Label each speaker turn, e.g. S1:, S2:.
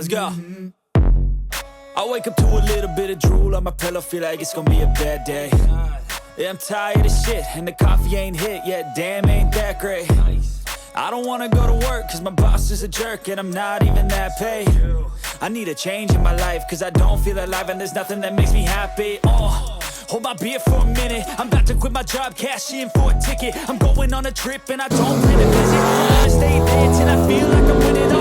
S1: Let's go. I wake up to a little bit of drool on my pillow, feel like it's gonna be a bad day. Yeah, I'm tired of shit, and the coffee ain't hit yet, damn, ain't that great. I don't wanna go to work, cause my boss is a jerk, and I'm not even that paid. I need a change in my life, cause I don't feel alive, and there's nothing that makes me happy. Hold my beer for a minute, I'm about to quit my job, cash in for a ticket. I'm going on a trip, and I don't plan to visit. I'm gonna stay there till I feel like I'm winning.